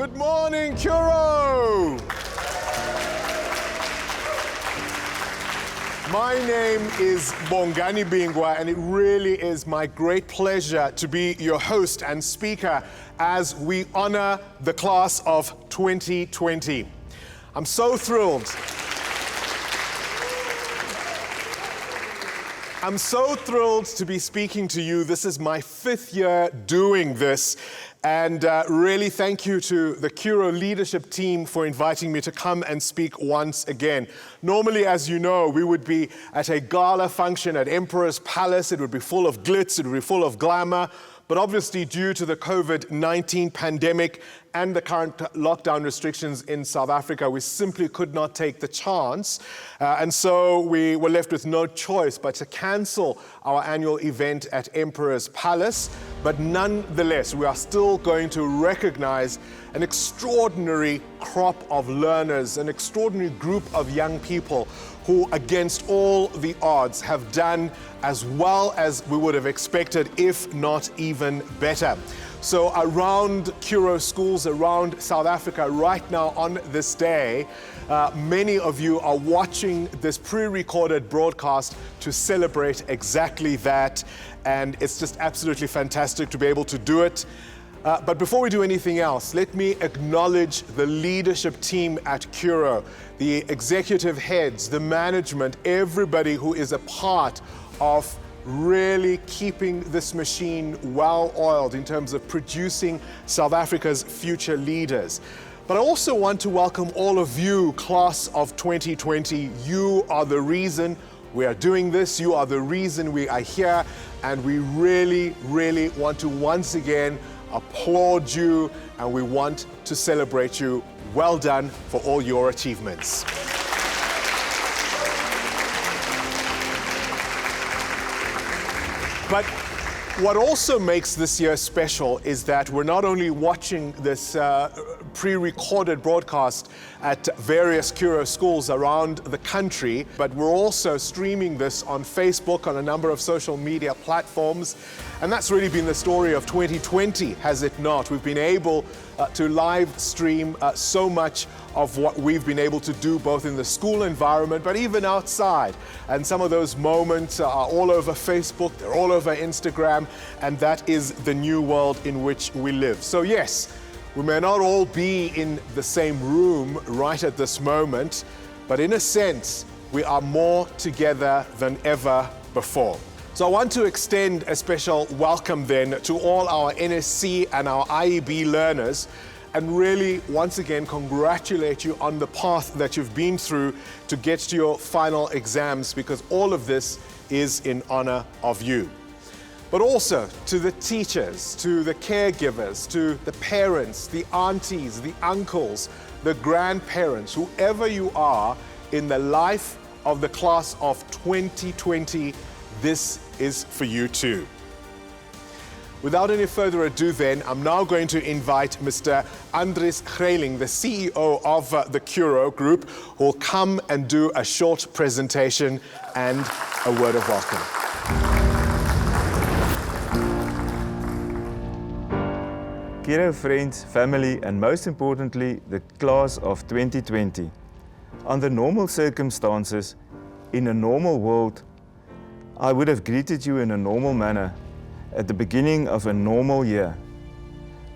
Good morning, Curro! My name is Bongani Bingwa, and it really is my great pleasure to be your host and speaker as we honor the class of 2020. I'm so thrilled. I'm so thrilled to be speaking to you. This is my 5th year doing this. And really thank you to the Curro leadership team for inviting me to come and speak once again. Normally, as you know, we would be at a gala function at Emperor's Palace. It would be full of glitz, it would be full of glamour. But obviously, due to the COVID-19 pandemic and the current lockdown restrictions in South Africa, we simply could not take the chance. And so we were left with no choice but to cancel our annual event at Emperor's Palace. But nonetheless, we are still going to recognize an extraordinary crop of learners, an extraordinary group of young people who, against all the odds, have done as well as we would have expected, if not even better. So around Curro schools around South Africa right now on this day, many of you are watching this pre-recorded broadcast to celebrate exactly that. And it's just absolutely fantastic to be able to do it. But before we do anything else, let me acknowledge the leadership team at Curro, the executive heads, the management, everybody who is a part of really keeping this machine well-oiled in terms of producing South Africa's future leaders. But I also want to welcome all of you, class of 2020. You are the reason we are doing this. You are the reason we are here. And we really, really want to once again applaud you, and we want to celebrate you. Well done for all your achievements. But what also makes this year special is that we're not only watching this pre-recorded broadcast at various Curro schools around the country, but we're also streaming this on Facebook, on a number of social media platforms. And that's really been the story of 2020, has it not? We've been able to live stream so much of what we've been able to do both in the school environment, but even outside. And some of those moments are all over Facebook, they're all over Instagram, and that is the new world in which we live. So yes, we may not all be in the same room right at this moment, but in a sense, we are more together than ever before. So I want to extend a special welcome then to all our NSC and our IEB learners, and really once again congratulate you on the path that you've been through to get to your final exams, because all of this is in honor of you. But also to the teachers, to the caregivers, to the parents, the aunties, the uncles, the grandparents, whoever you are in the life of the class of 2020, this is for you too. Without any further ado then, I'm now going to invite Mr. Andries Greiling, the CEO of the Curro Group, who will come and do a short presentation and a word of welcome. Curro friends, family, and most importantly, the class of 2020. Under normal circumstances, in a normal world, I would have greeted you in a normal manner at the beginning of a normal year.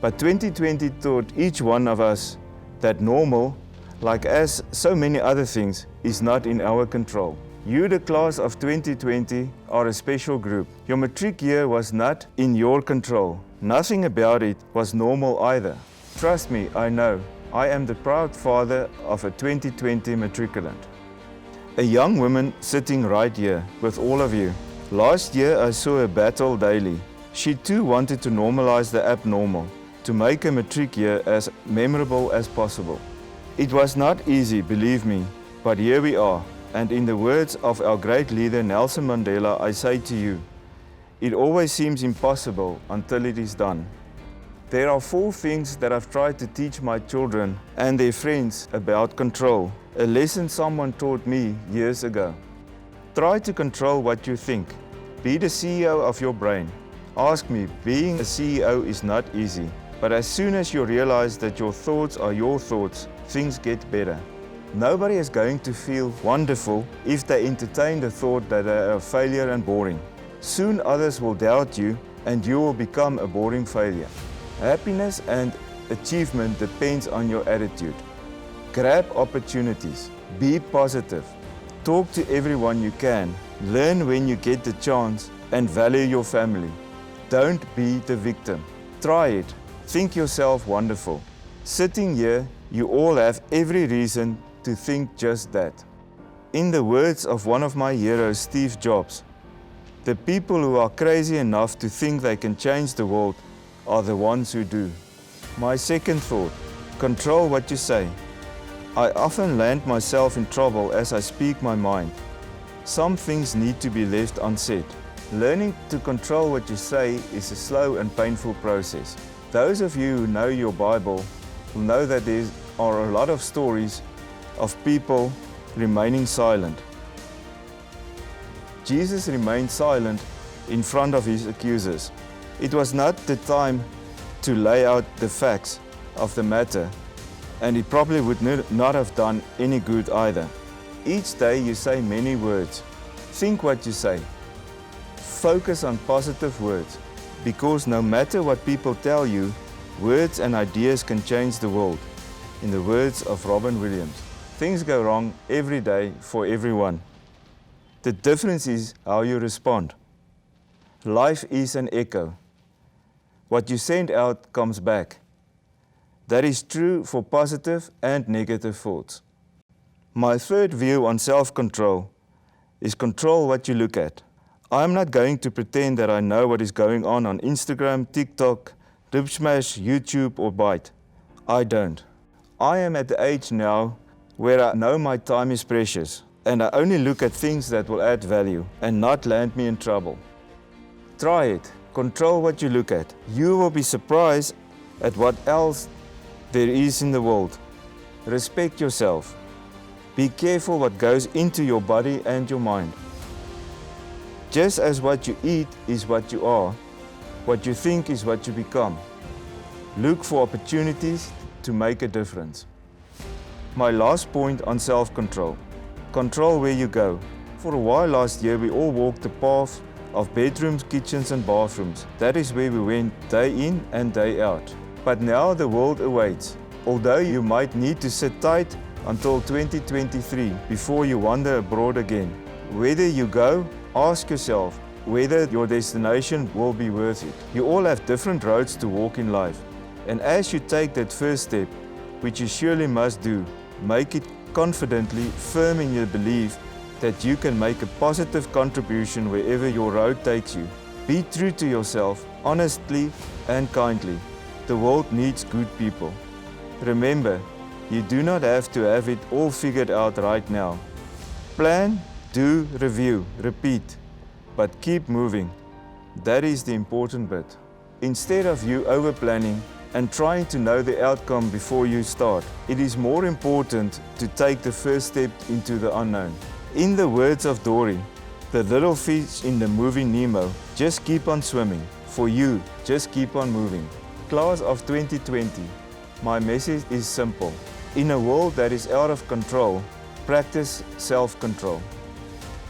But 2020 taught each one of us that normal, like as so many other things, is not in our control. You, the class of 2020, are a special group. Your matric year was not in your control. Nothing about it was normal either. Trust me, I know. I am the proud father of a 2020 matriculant. A young woman sitting right here with all of you. Last year I saw her battle daily. She too wanted to normalize the abnormal, to make a matric year as memorable as possible. It was not easy, believe me, but here we are. And in the words of our great leader Nelson Mandela, I say to you, it always seems impossible until it is done. There are 4 things that I've tried to teach my children and their friends about control, a lesson someone taught me years ago. Try to control what you think. Be the CEO of your brain. Ask me, being a CEO is not easy. But as soon as you realize that your thoughts are your thoughts, things get better. Nobody is going to feel wonderful if they entertain the thought that they are a failure and boring. Soon others will doubt you and you will become a boring failure. Happiness and achievement depends on your attitude. Grab opportunities. Be positive. Talk to everyone you can. Learn when you get the chance and value your family. Don't be the victim. Try it. Think yourself wonderful. Sitting here, you all have every reason to think just that. In the words of one of my heroes, Steve Jobs, the people who are crazy enough to think they can change the world are the ones who do. My second thought, control what you say. I often land myself in trouble as I speak my mind. Some things need to be left unsaid. Learning to control what you say is a slow and painful process. Those of you who know your Bible will know that there are a lot of stories of people remaining silent. Jesus remained silent in front of his accusers. It was not the time to lay out the facts of the matter, and it probably would not have done any good either. Each day you say many words. Think what you say. Focus on positive words, because no matter what people tell you, words and ideas can change the world. In the words of Robin Williams, things go wrong every day for everyone. The difference is how you respond. Life is an echo. What you send out comes back. That is true for positive and negative thoughts. My third view on self-control is control what you look at. I'm not going to pretend that I know what is going on Instagram, TikTok, Dipsmash, YouTube or Byte. I don't. I am at the age now where I know my time is precious and I only look at things that will add value and not land me in trouble. Try it. Control what you look at. You will be surprised at what else there is in the world. Respect yourself. Be careful what goes into your body and your mind. Just as what you eat is what you are, what you think is what you become. Look for opportunities to make a difference. My last point on self-control. Control where you go. For a while last year, we all walked the path of bedrooms, kitchens and bathrooms. That is where we went day in and day out. But now the world awaits. Although you might need to sit tight until 2023 before you wander abroad again. Whether you go, ask yourself whether your destination will be worth it. You all have different roads to walk in life. And as you take that first step, which you surely must do, make it confidently, firm in your belief that you can make a positive contribution wherever your road takes you. Be true to yourself, honestly and kindly. The world needs good people. Remember, you do not have to have it all figured out right now. Plan, do, review, repeat, but keep moving. That is the important bit. Instead of you over-planning and trying to know the outcome before you start, it is more important to take the first step into the unknown. In the words of Dory, the little fish in the movie Nemo, just keep on swimming. For you, just keep on moving. Class of 2020, my message is simple. In a world that is out of control, practice self-control.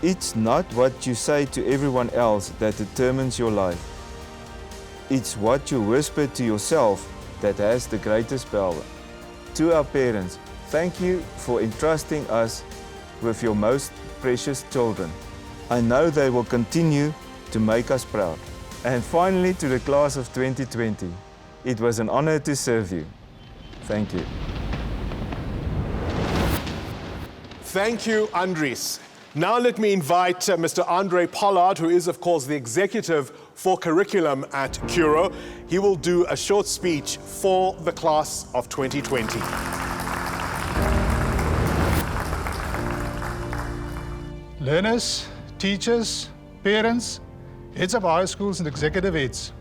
It's not what you say to everyone else that determines your life. It's what you whisper to yourself that has the greatest power. To our parents, thank you for entrusting us with your most precious children. I know they will continue to make us proud. And finally, to the class of 2020, it was an honor to serve you. Thank you. Thank you, Andries. Now let me invite Mr. Andre Pollard, who is, of course, the executive for curriculum at Curro. He will do a short speech for the class of 2020. Learners, teachers, parents, heads of high schools and executive heads,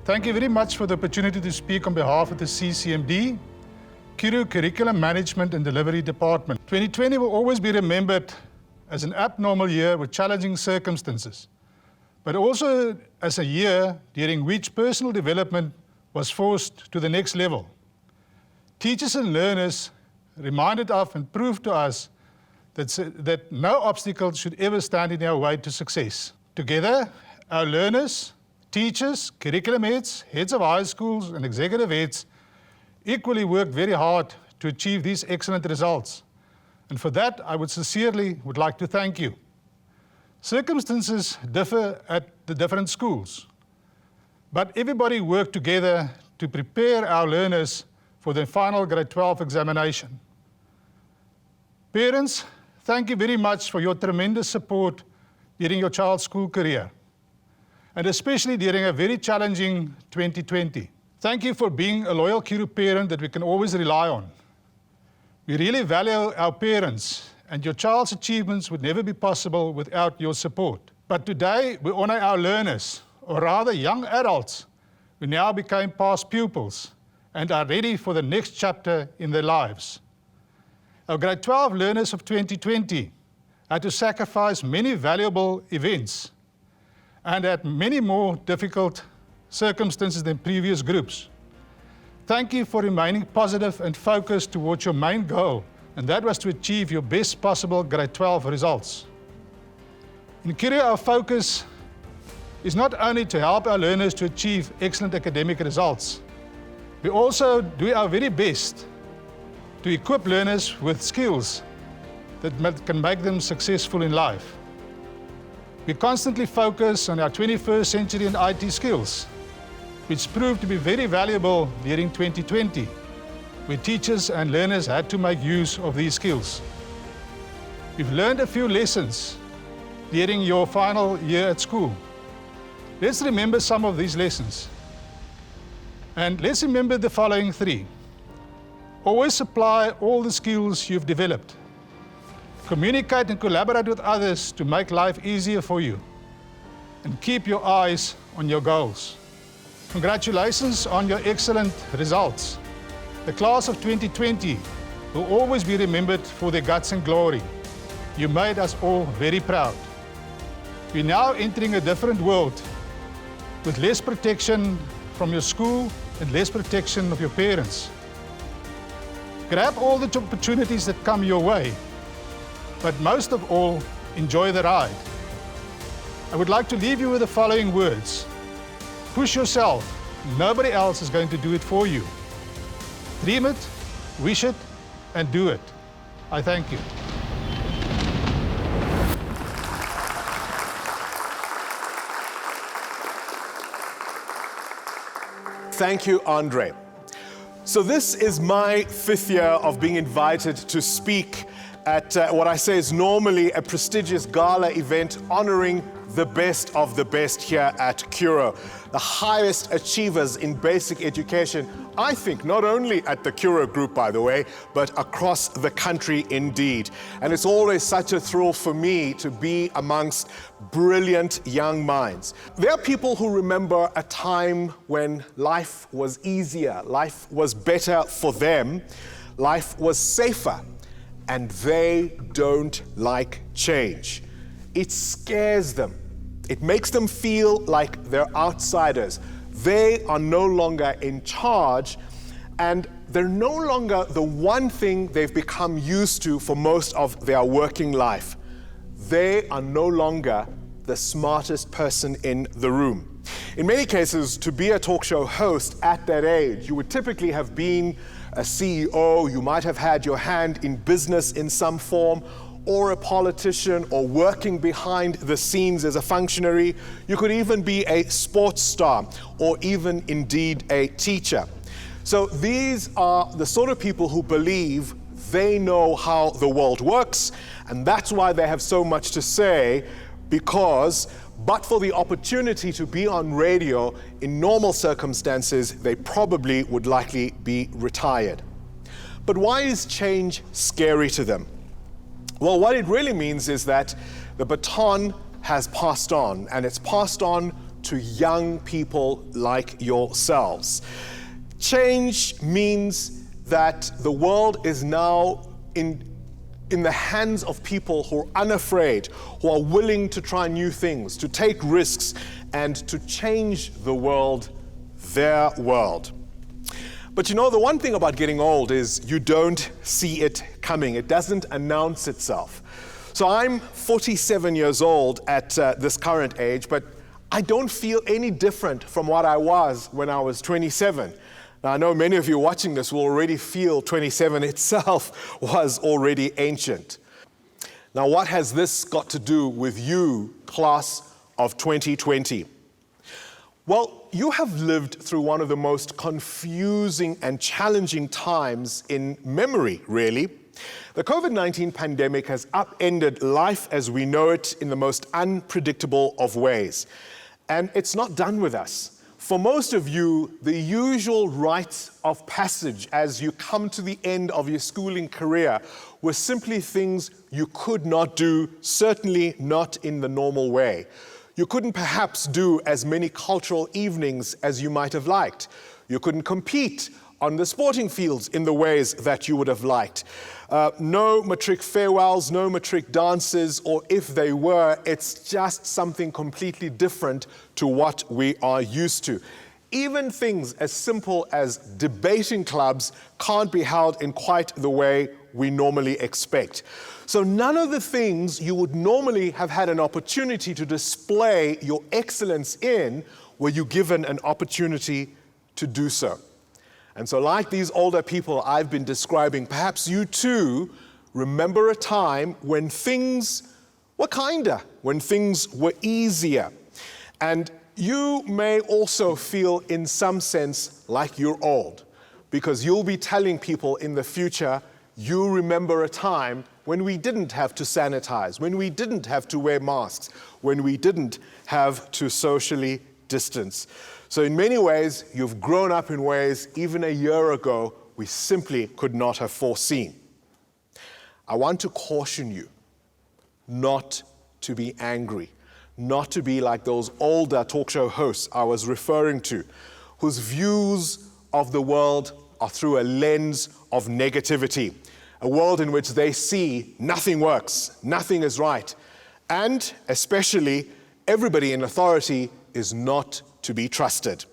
thank you very much for the opportunity to speak on behalf of the CCMD, Curro Curriculum Management and Delivery Department. 2020 will always be remembered as an abnormal year with challenging circumstances, but also as a year during which personal development was forced to the next level. Teachers and learners reminded of and proved to us that no obstacle should ever stand in our way to success. Together, our learners, teachers, curriculum heads, heads of high schools, and executive heads equally worked very hard to achieve these excellent results. And for that, I would sincerely like to thank you. Circumstances differ at the different schools, but everybody worked together to prepare our learners for the final grade 12 examination. Parents, thank you very much for your tremendous support during your child's school career, and especially during a very challenging 2020. Thank you for being a loyal Curro parent that we can always rely on. We really value our parents, and your child's achievements would never be possible without your support. But today, we honor our learners, or rather young adults, who now became past pupils and are ready for the next chapter in their lives. Our grade 12 learners of 2020 had to sacrifice many valuable events and had many more difficult circumstances than previous groups. Thank you for remaining positive and focused towards your main goal, and that was to achieve your best possible grade 12 results. In Curro, our focus is not only to help our learners to achieve excellent academic results, we also do our very best to equip learners with skills that can make them successful in life. We constantly focus on our 21st century and IT skills, which proved to be very valuable during 2020, where teachers and learners had to make use of these skills. We've learned a few lessons during your final year at school. Let's remember some of these lessons. And let's remember the following three. Always apply all the skills you've developed. Communicate and collaborate with others to make life easier for you. And keep your eyes on your goals. Congratulations on your excellent results. The class of 2020 will always be remembered for their guts and glory. You made us all very proud. We're now entering a different world with less protection from your school and less protection of your parents. Grab all the opportunities that come your way, but most of all, enjoy the ride. I would like to leave you with the following words. Push yourself. Nobody else is going to do it for you. Dream it, wish it, and do it. I thank you. Thank you, Andre. So this is my 5th year of being invited to speak at what I say is normally a prestigious gala event honoring the best of the best here at Curro, the highest achievers in basic education, I think not only at the Curro group, by the way, but across the country indeed. And it's always such a thrill for me to be amongst brilliant young minds. There are people who remember a time when life was easier, life was better for them, life was safer, and they don't like change. It scares them. It makes them feel like they're outsiders. They are no longer in charge, and they're no longer the one thing they've become used to for most of their working life. They are no longer the smartest person in the room. In many cases, to be a talk show host at that age, you would typically have been a CEO, you might have had your hand in business in some form, or a politician, or working behind the scenes as a functionary. You could even be a sports star, or even indeed a teacher. So these are the sort of people who believe they know how the world works, and that's why they have so much to say, because but for the opportunity to be on radio in normal circumstances, they probably would likely be retired. But why is change scary to them? Well, what it really means is that the baton has passed on, and it's passed on to young people like yourselves. Change means that the world is now in the hands of people who are unafraid, who are willing to try new things, to take risks, and to change the world their world. But you know, the one thing about getting old is you don't see it coming. It doesn't announce itself. So I'm 47 years old at this current age, but I don't feel any different from what I was when I was 27. Now, I know many of you watching this will already feel 27 itself was already ancient. Now, what has this got to do with you, class of 2020? Well, you have lived through one of the most confusing and challenging times in memory, really. The COVID-19 pandemic has upended life as we know it in the most unpredictable of ways. And it's not done with us. For most of you, the usual rites of passage as you come to the end of your schooling career were simply things you could not do, certainly not in the normal way. You couldn't perhaps do as many cultural evenings as you might have liked. You couldn't compete on the sporting fields in the ways that you would have liked. No Matric farewells, no Matric dances, or if they were, it's just something completely different to what we are used to. Even things as simple as debating clubs can't be held in quite the way we normally expect. So none of the things you would normally have had an opportunity to display your excellence in were you given an opportunity to do so. And so like these older people I've been describing, perhaps you too remember a time when things were kinder, when things were easier. And you may also feel in some sense like you're old, because you'll be telling people in the future, you remember a time when we didn't have to sanitize, when we didn't have to wear masks, when we didn't have to socially distance. So in many ways, you've grown up in ways even a year ago we simply could not have foreseen. I want to caution you not to be angry, not to be like those older talk show hosts I was referring to, whose views of the world are through a lens of negativity, a world in which they see nothing works, nothing is right, and especially everybody in authority is not to be trusted.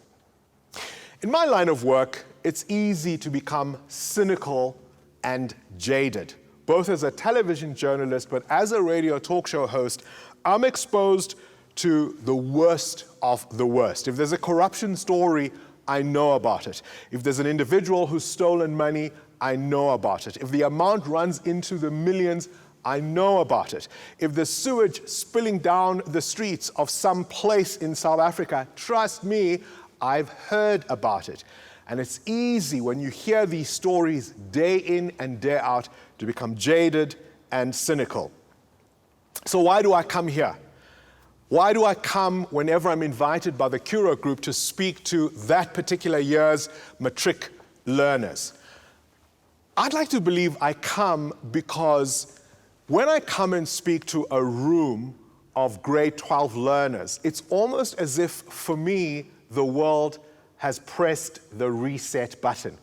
In my line of work, it's easy to become cynical and jaded, both as a television journalist, but as a radio talk show host, I'm exposed to the worst of the worst. If there's a corruption story, I know about it. If there's an individual who's stolen money, I know about it. If the amount runs into the millions, I know about it. If there's sewage spilling down the streets of some place in South Africa, trust me, I've heard about it. And it's easy when you hear these stories day in and day out to become jaded and cynical. So why do I come here? Why do I come whenever I'm invited by the Curro group to speak to that particular year's Matric learners? I'd like to believe I come because when I come and speak to a room of grade 12 learners, it's almost as if, for me, the world has pressed the reset button.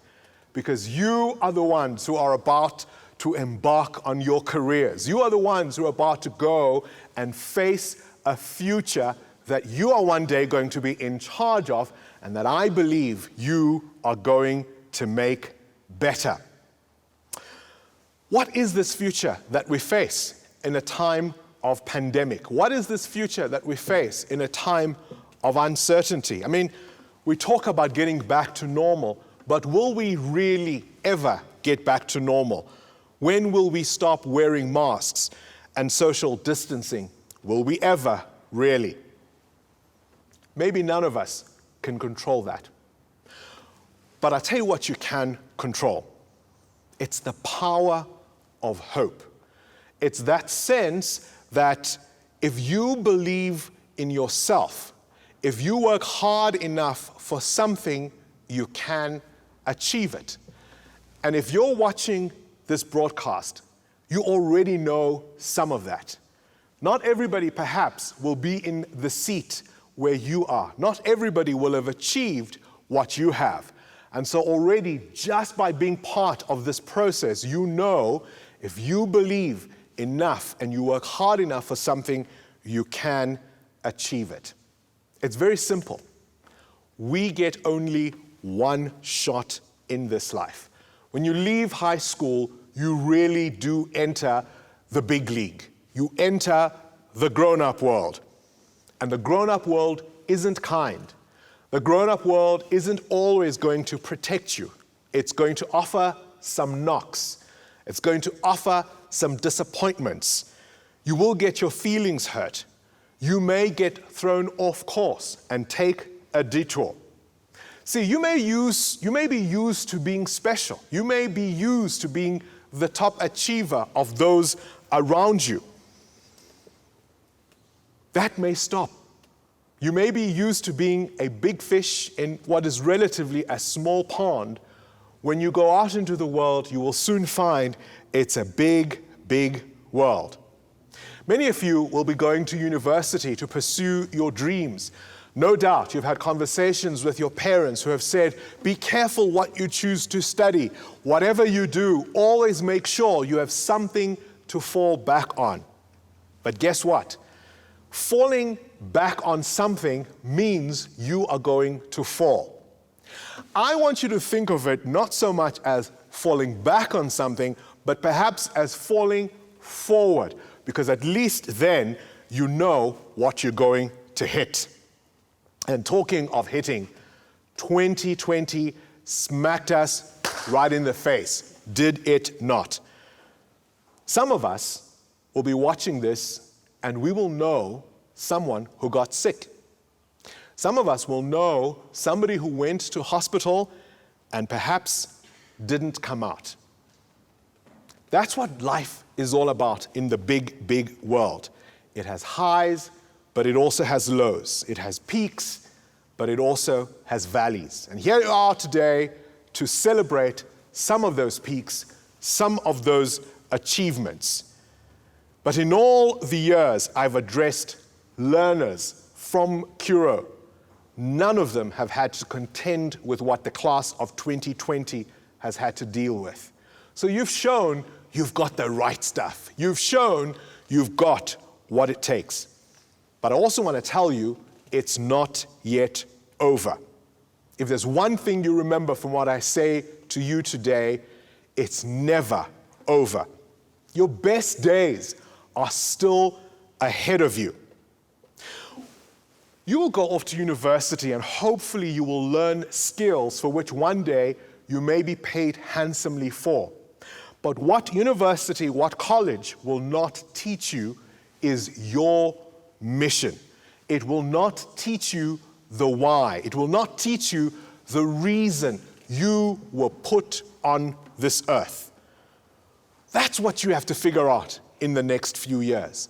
Because you are the ones who are about to embark on your careers. You are the ones who are about to go and face a future that you are one day going to be in charge of, and that I believe you are going to make better. What is this future that we face in a time of pandemic? What is this future that we face in a time of uncertainty? I mean, we talk about getting back to normal, but will we really ever get back to normal? When will we stop wearing masks and social distancing? Will we ever really? Maybe none of us can control that. But I'll tell you what you can control. It's the power of hope. It's that sense that if you believe in yourself, if you work hard enough for something, you can achieve it. And if you're watching this broadcast, you already know some of that. Not everybody, perhaps, will be in the seat where you are. Not everybody will have achieved what you have. And so already, just by being part of this process, you know if you believe enough and you work hard enough for something, you can achieve it. It's very simple. we get only one shot in this life. When you leave high school, you really do enter the big league. You enter the grown-up world. And the grown-up world isn't kind. The grown-up world isn't always going to protect you. It's going to offer some knocks. It's going to offer some disappointments. You will get your feelings hurt. You may get thrown off course and take a detour. See, you may be used to being special. You may be used to being the top achiever of those around you. That may stop. You may be used to being a big fish in what is relatively a small pond. When you go out into the world, you will soon find it's a big, big world. Many of you will be going to university to pursue your dreams. No doubt you've had conversations with your parents who have said, be careful what you choose to study. Whatever you do, always make sure you have something to fall back on. But guess what? Falling back on something means you are going to fall. I want you to think of it not so much as falling back on something, but perhaps as falling forward, because at least then you know what you're going to hit. And talking of hitting, 2020 smacked us right in the face, did it not? Some of us will be watching this and we will know someone who got sick. Some of us will know somebody who went to hospital and perhaps didn't come out. That's what life is all about in the big, big world. It has highs, but it also has lows. It has peaks, but it also has valleys. And here we are today to celebrate some of those peaks, some of those achievements. But in all the years I've addressed learners from Curro, none of them have had to contend with what the class of 2020 has had to deal with. So you've shown you've got the right stuff. You've shown you've got what it takes. But I also want to tell you, it's not yet over. If there's one thing you remember from what I say to you today, it's never over. Your best days are still ahead of you. You will go off to university and hopefully you will learn skills for which one day you may be paid handsomely for. But what university, what college will not teach you is your mission. It will not teach you the why. It will not teach you the reason you were put on this earth. That's what you have to figure out in the next few years.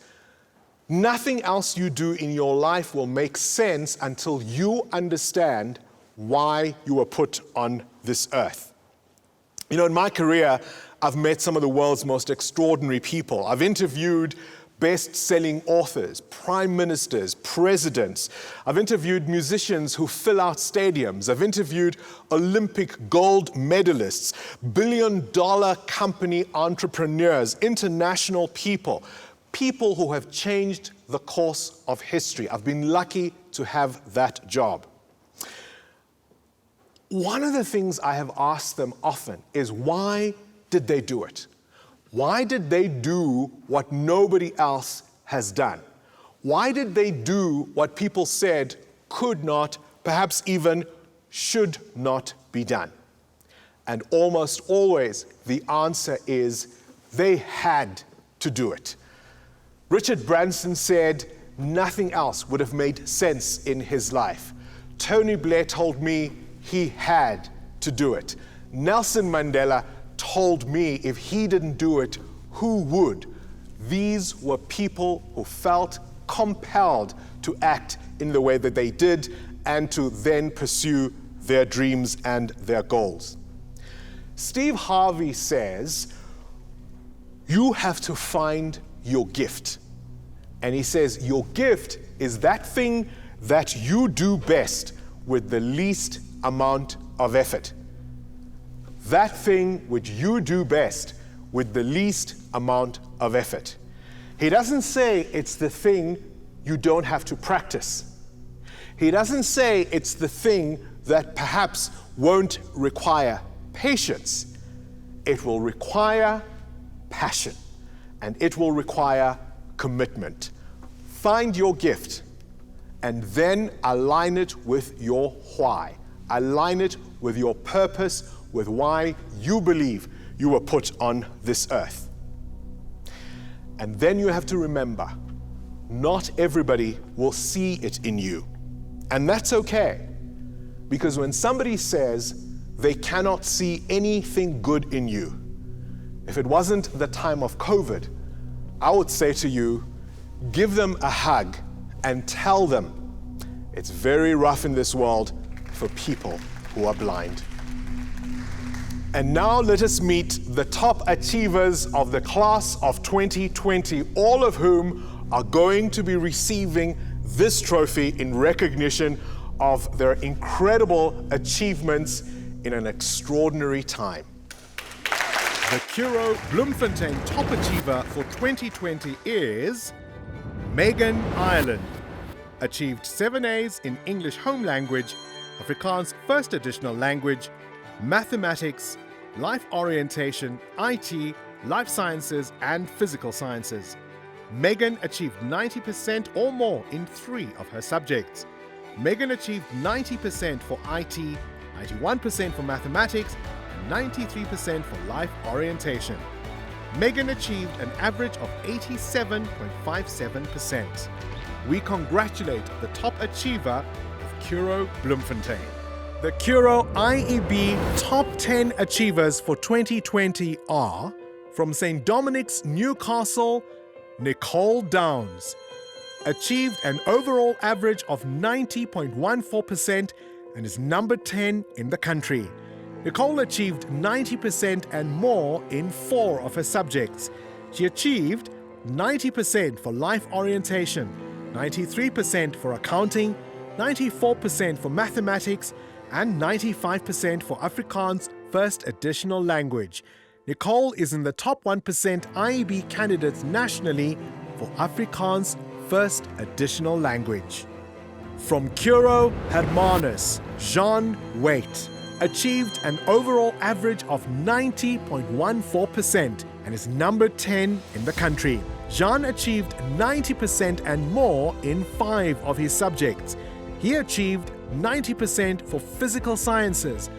Nothing else you do in your life will make sense until you understand why you were put on this earth. You know, in my career, I've met some of the world's most extraordinary people. I've interviewed best-selling authors, prime ministers, presidents. I've interviewed musicians who fill out stadiums. I've interviewed Olympic gold medalists, billion-dollar company entrepreneurs, international people, people who have changed the course of history. I've been lucky to have that job. One of the things I have asked them often is, why did they do it? Why did they do what nobody else has done? Why did they do what people said could not, perhaps even should not be done? And almost always the answer is they had to do it. Richard Branson said nothing else would have made sense in his life. Tony Blair told me he had to do it. Nelson Mandela told me if he didn't do it, who would? These were people who felt compelled to act in the way that they did and to then pursue their dreams and their goals. Steve Harvey says, you have to find your gift. And he says, your gift is that thing that you do best with the least amount of effort. That thing which you do best with the least amount of effort. He doesn't say it's the thing you don't have to practice. He doesn't say it's the thing that perhaps won't require patience. It will require passion, and it will require commitment. Find your gift and then align it with your why. Align it with your purpose, with why you believe you were put on this earth. And then you have to remember, not everybody will see it in you. And that's okay. Because when somebody says they cannot see anything good in you, if it wasn't the time of COVID, I would say to you, give them a hug and tell them it's very rough in this world for people who are blind. And now let us meet the top achievers of the class of 2020, all of whom are going to be receiving this trophy in recognition of their incredible achievements in an extraordinary time. The Curro Bloemfontein Top Achiever for 2020 is Megan Ireland. Achieved 7 A's in English Home Language, Afrikaans First Additional Language, Mathematics, Life Orientation, IT, Life Sciences and Physical Sciences. Megan achieved 90% or more in 3 of her subjects. Megan achieved 90% for IT, 91% for Mathematics, and 93% for Life Orientation. Megan achieved an average of 87.57%. We congratulate the top achiever of Curro Bloemfontein. The Curro IEB Top 10 Achievers for 2020 are, from St. Dominic's, Newcastle, Nicole Downs. Achieved an overall average of 90.14% and is number 10 in the country. Nicole achieved 90% and more in 4 of her subjects. She achieved 90% for Life Orientation, 93% for Accounting, 94% for Mathematics, and 95% for Afrikaans First Additional Language. Nicole is in the top 1% IEB candidates nationally for Afrikaans First Additional Language. From Curro Hermanus, Jean Waite achieved an overall average of 90.14% and is number 10 in the country. Jean achieved 90% and more in 5 of his subjects. He achieved 90% for Physical Sciences,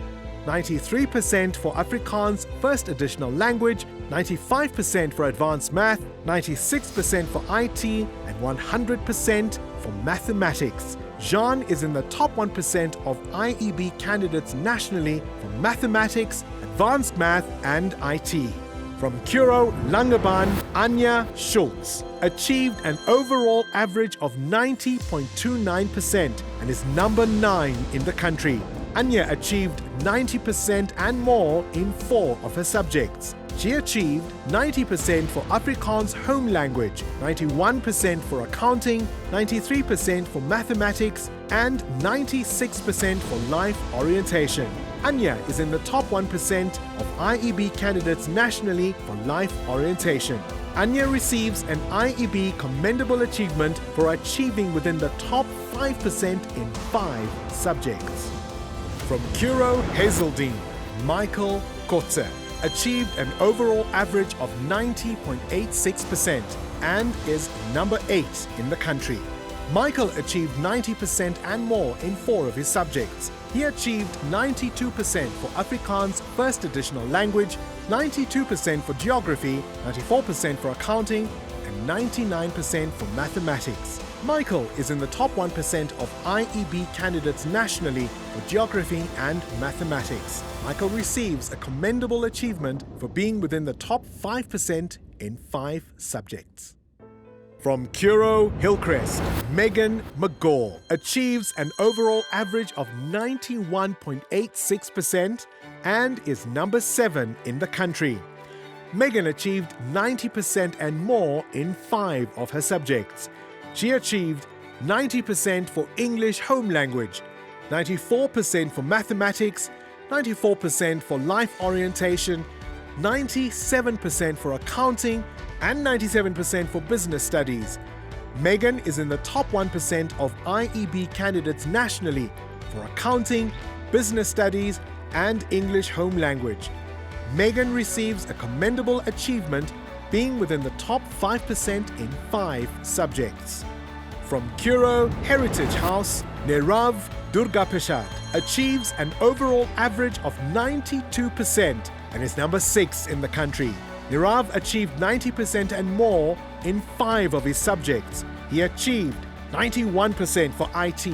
93% for Afrikaans First Additional Language, 95% for Advanced Math, 96% for IT, and 100% for Mathematics. Jean is in the top 1% of IEB candidates nationally for Mathematics, Advanced Math, and IT. From Curro Langebaan, Anya Schultz achieved an overall average of 90.29% and is number 9 in the country. Anya achieved 90% and more in 4 of her subjects. She achieved 90% for Afrikaans Home Language, 91% for Accounting, 93% for Mathematics, and 96% for Life Orientation. Anya is in the top 1% of IEB candidates nationally for Life Orientation. Anya receives an IEB Commendable Achievement for achieving within the top 5% in 5 subjects. From Curro Hazeldean, Michael Kotze achieved an overall average of 90.86% and is number 8 in the country. Michael achieved 90% and more in 4 of his subjects. He achieved 92% for Afrikaans First Additional Language, 92% for Geography, 94% for Accounting, and 99% for Mathematics. Michael is in the top 1% of IEB candidates nationally for Geography and Mathematics. Michael receives a commendable achievement for being within the top 5% in 5 subjects. From Curro Hillcrest, Megan McGaw achieves an overall average of 91.86% and is number 7 in the country. Megan achieved 90% and more in 5 of her subjects. She achieved 90% for English Home Language, 94% for Mathematics, 94% for Life Orientation, 97% for Accounting, and 97% for Business Studies. Megan is in the top 1% of IEB candidates nationally for accounting, business studies, and English home language. Megan receives a commendable achievement, being within the top 5% in 5 subjects. From Curro Heritage House, Nirav Durgapeshad achieves an overall average of 92% and is number 6 in the country. Nirav achieved 90% and more in 5 of his subjects. He achieved 91% for IT,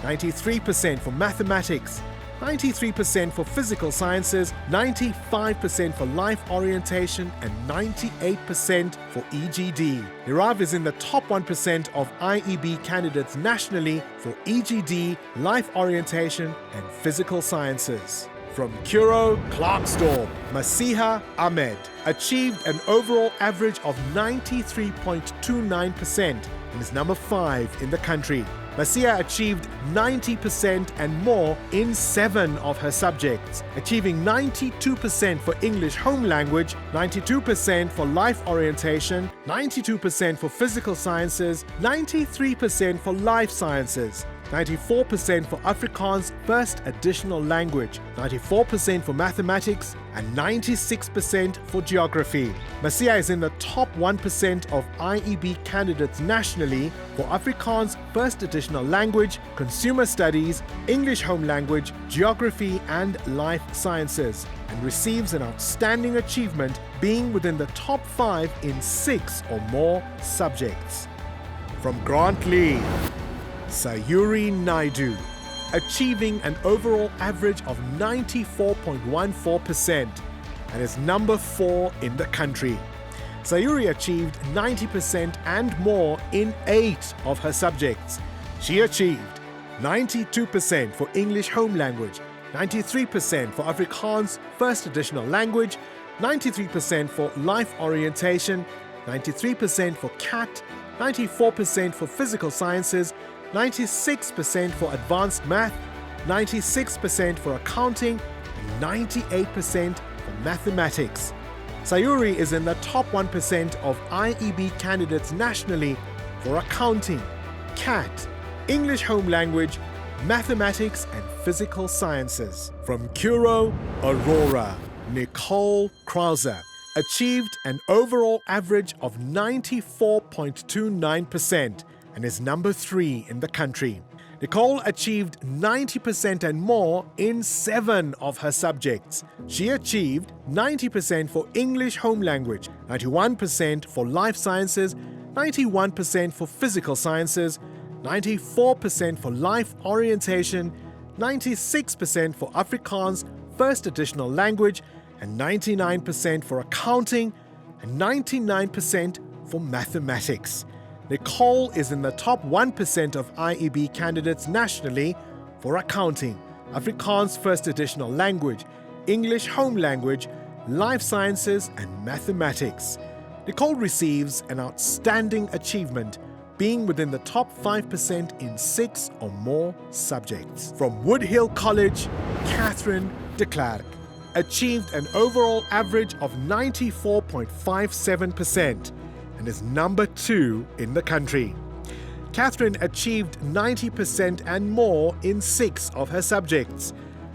93% for mathematics, 93% for physical sciences, 95% for life orientation, and 98% for EGD. Nirav is in the top 1% of IEB candidates nationally for EGD, life orientation, and physical sciences. From Curro Clarksdorp, Masiha Ahmed achieved an overall average of 93.29% and is number 5 in the country. Masiha achieved 90% and more in 7 of her subjects, achieving 92% for English home language, 92% for life orientation, 92% for physical sciences, 93% for life sciences, 94% for Afrikaans first additional language, 94% for mathematics, and 96% for geography. Masiha is in the top 1% of IEB candidates nationally for Afrikaans first additional language, consumer studies, English home language, geography, and life sciences, and receives an outstanding achievement, being within the top 5 in 6 or more subjects. From Grant Lee, Sayuri Naidu, achieving an overall average of 94.14% and is number 4 in the country. Sayuri achieved 90% and more in 8 of her subjects. She achieved 92% for English home language, 93% for Afrikaans first additional language, 93% for life orientation, 93% for CAT, 94% for physical sciences, 96% for advanced math, 96% for accounting, and 98% for mathematics. Sayuri is in the top 1% of IEB candidates nationally for accounting, CAT, English home language, mathematics, and physical sciences. From Curro, Aurora, Nicole Krauser achieved an overall average of 94.29% and is number 3 in the country. Nicole achieved 90% and more in 7 of her subjects. She achieved 90% for English home language, 91% for life sciences, 91% for physical sciences, 94% for life orientation, 96% for Afrikaans first additional language, and 99% for accounting, and 99% for mathematics. Nicole is in the top 1% of IEB candidates nationally for accounting, Afrikaans first additional language, English home language, life sciences, and mathematics. Nicole receives an outstanding achievement, being within the top 5% in 6 or more subjects. From Woodhill College, Catherine de Klerk achieved an overall average of 94.57% and is number 2 in the country. Catherine achieved 90% and more in 6 of her subjects,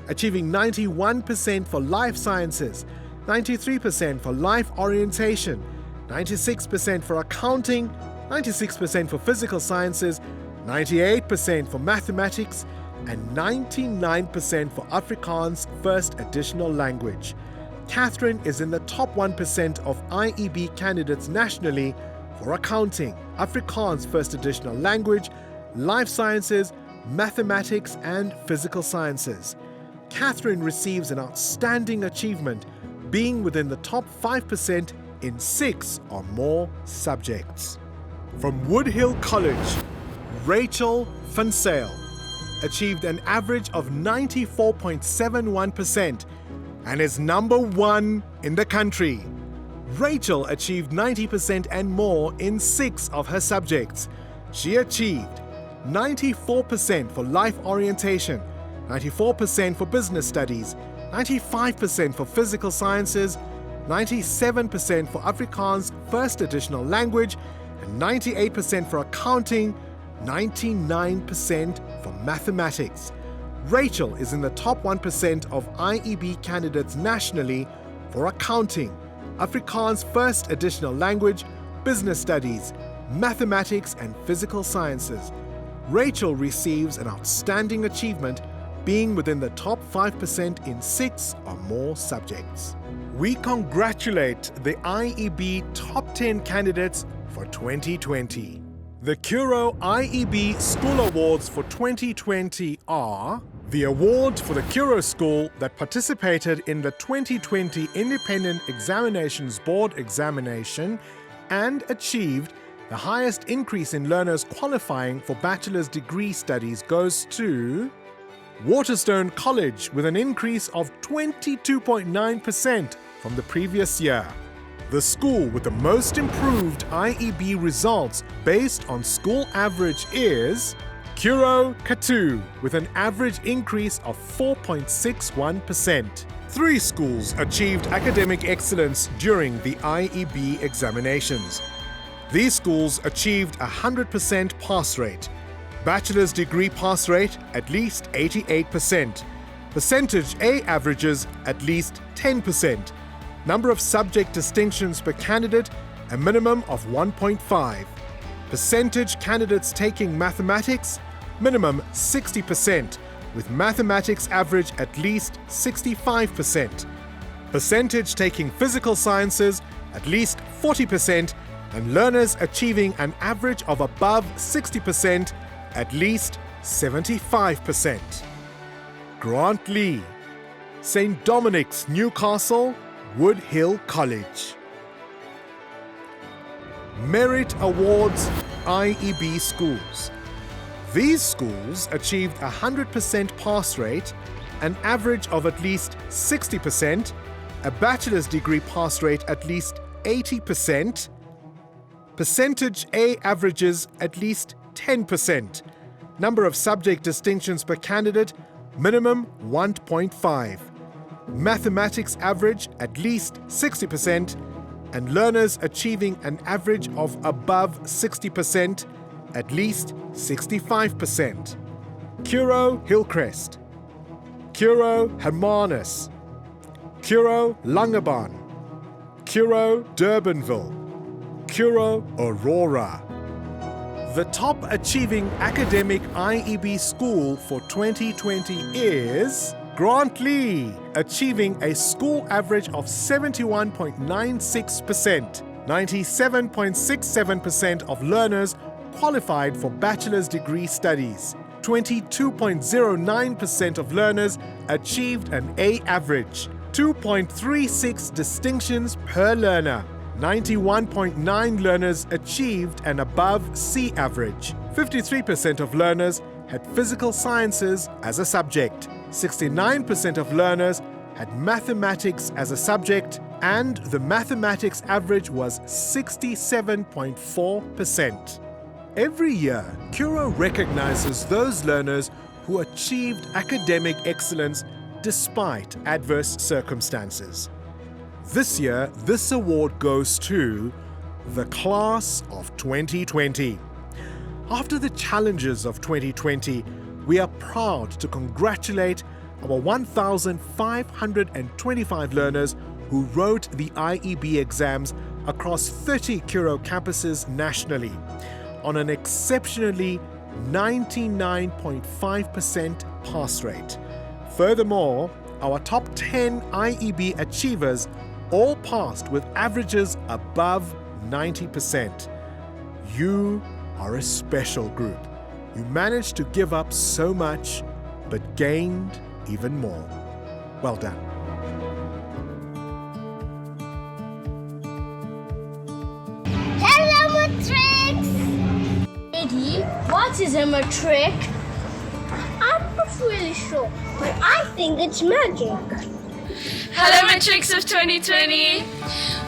achieving 91% for life sciences, 93% for life orientation, 96% for accounting, 96% for physical sciences, 98% for mathematics, and 99% for Afrikaans first additional language. Catherine is in the top 1% of IEB candidates nationally for accounting, Afrikaans first additional language, life sciences, mathematics, and physical sciences. Catherine receives an outstanding achievement, being within the top 5% in 6 or more subjects. From Woodhill College, Rachel Van Sale achieved an average of 94.71% and is number 1 in the country. Rachel achieved 90% and more in 6 of her subjects. She achieved 94% for life orientation, 94% for business studies, 95% for physical sciences, 97% for Afrikaans first additional language, and 98% for accounting, 99% for mathematics. Rachel is in the top 1% of IEB candidates nationally for accounting, Afrikaans first additional language, business studies, mathematics and physical sciences. Rachel receives an outstanding achievement, being within the top 5% in 6 or more subjects. We congratulate the IEB top 10 candidates for 2020. The Curro IEB School Awards for 2020 are the award for the Curro School that participated in the 2020 Independent Examinations Board examination and achieved the highest increase in learners qualifying for bachelor's degree studies goes to Waterstone College with an increase of 22.9% from the previous year. The school with the most improved IEB results based on school average is Curro Katu with an average increase of 4.61%. 3 schools achieved academic excellence during the IEB examinations. These schools achieved a 100% pass rate. Bachelor's degree pass rate at least 88%. Percentage A averages at least 10%. Number of subject distinctions per candidate, a minimum of 1.5. Percentage candidates taking mathematics, minimum 60%, with mathematics average at least 65%. Percentage taking physical sciences, at least 40%, and learners achieving an average of above 60%, at least 75%. Grant Lee, St. Dominic's, Newcastle, Wood Hill College. Merit Awards IEB schools. These schools achieved a 100% pass rate, an average of at least 60%, a bachelor's degree pass rate at least 80%, percentage A averages at least 10%, number of subject distinctions per candidate, minimum 1.5. Mathematics average at least 60%, and learners achieving an average of above 60%, at least 65%. Curro Hillcrest, Curro Hermanus, Curro Langebaan, Curro Durbanville, Curro Aurora. The top achieving academic IEB school for 2020 is Grant Lee, achieving a school average of 71.96%. 97.67% of learners qualified for bachelor's degree studies. 22.09% of learners achieved an A average. 2.36 distinctions per learner. 91.9 learners achieved an above C average. 53% of learners had physical sciences as a subject. 69% of learners had mathematics as a subject, and the mathematics average was 67.4%. Every year, Curro recognizes those learners who achieved academic excellence despite adverse circumstances. This year, this award goes to the class of 2020. After the challenges of 2020, we are proud to congratulate our 1,525 learners who wrote the IEB exams across 30 Curro campuses nationally on an exceptionally 99.5% pass rate. Furthermore, our top 10 IEB achievers all passed with averages above 90%. You are a special group. You managed to give up so much, but gained even more. Well done. Hello, Matric! Eddie, what is a Matric? I'm not really sure, but I think it's magic. Hello, Matrix of 2020.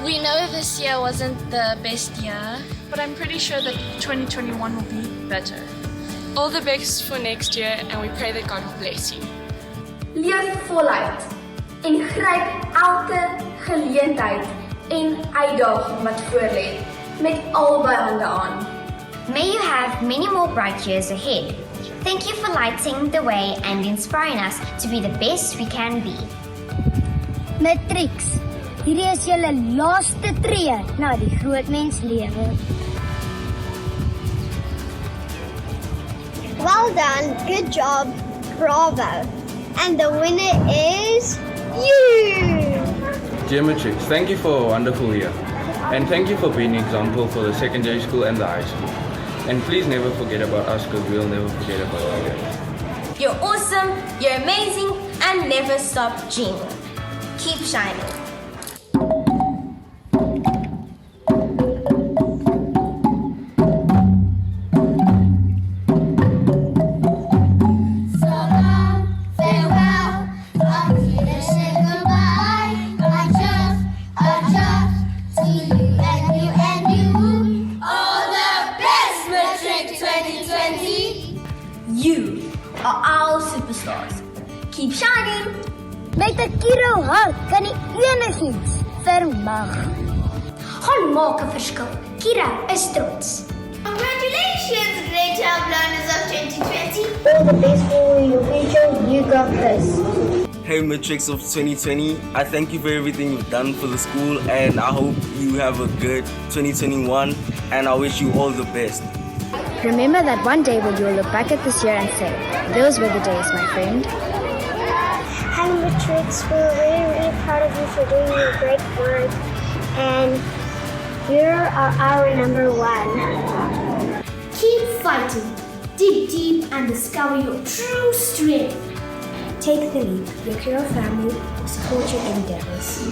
We know this year wasn't the best year, but I'm pretty sure that 2021 will be better. All the best for next year, and we pray that God will bless you. Leef voluit en gryp elke geleentheid en uitdaging wat voorlê. met albei hande aan. May you have many more bright years ahead. Thank you for lighting the way and inspiring us to be the best we can be. Matric, hierdie is julle laaste tree na die groot mens lewe. Well done, good job, bravo. And the winner is you! Dear Matric, thank you for a wonderful year. And thank you for being an example for the secondary school and the high school. And please never forget about us, because we'll never forget about you. You're awesome, you're amazing, and never stop dreaming. Keep shining. You are our superstars. Keep shining. Met 'n Curro hart kan nie enigiets vermag. Gaan maak 'n verskil. Curro is trots. Congratulations, great job learners of 2020. All the best for your future, you got this. Hey Matrics of 2020, I thank you for everything you've done for the school, and I hope you have a good 2021, and I wish you all the best. Remember that one day when you'll look back at this year and say, those were the days, my friend. Hi, Matrix. We're really proud of you for doing your great work, and you're our number one. Keep fighting. Dig deep and discover your true strength. Take the leap. Your Curro family will support your endeavors.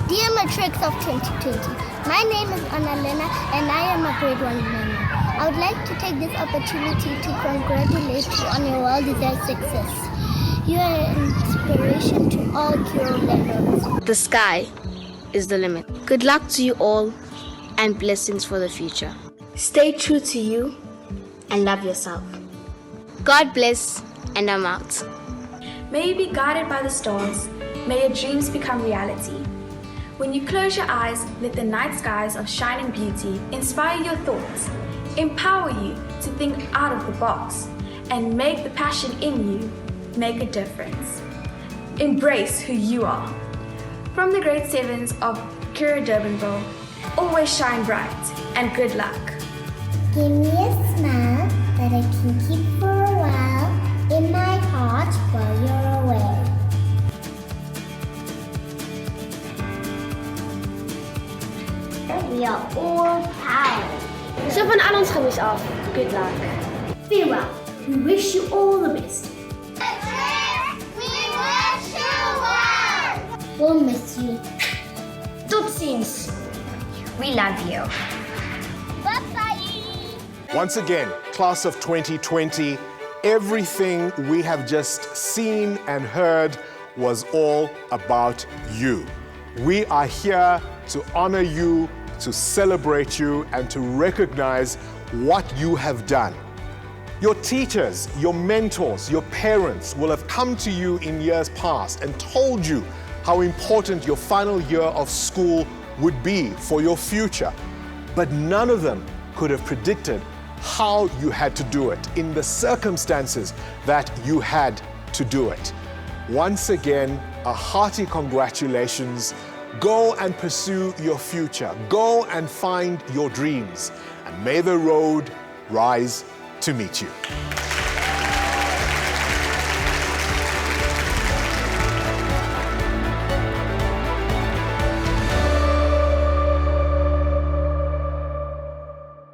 Dear Matrix of 2020, my name is Annalena and I am a grade 1 learner. I would like to take this opportunity to congratulate you on your well-deserved success. You are an inspiration to all Curro learners. The sky is the limit. Good luck to you all and blessings for the future. Stay true to you and love yourself. God bless, and I'm out. May you be guided by the stars. May your dreams become reality. When you close your eyes, let the night skies of shining beauty inspire your thoughts, empower you to think out of the box, and make the passion in you make a difference. Embrace who you are. From the grade 7s of Curro Durbanville, always shine bright and good luck. Give me a smile that I can keep for a while in my heart while you're away. We are all proud. So van al ons gemis af. Good luck. Farewell. We wish you all the best. We wish you well. We'll miss you. Tot ziens. We love you. Bye-bye. Once again, class of 2020, everything we have just seen and heard was all about you. We are here to honor you, to celebrate you, and to recognize what you have done. Your teachers, your mentors, your parents will have come to you in years past and told you how important your final year of school would be for your future. But none of them could have predicted how you had to do it in the circumstances that you had to do it. Once again, a hearty congratulations. Go and pursue your future. Go and find your dreams. And may the road rise to meet you.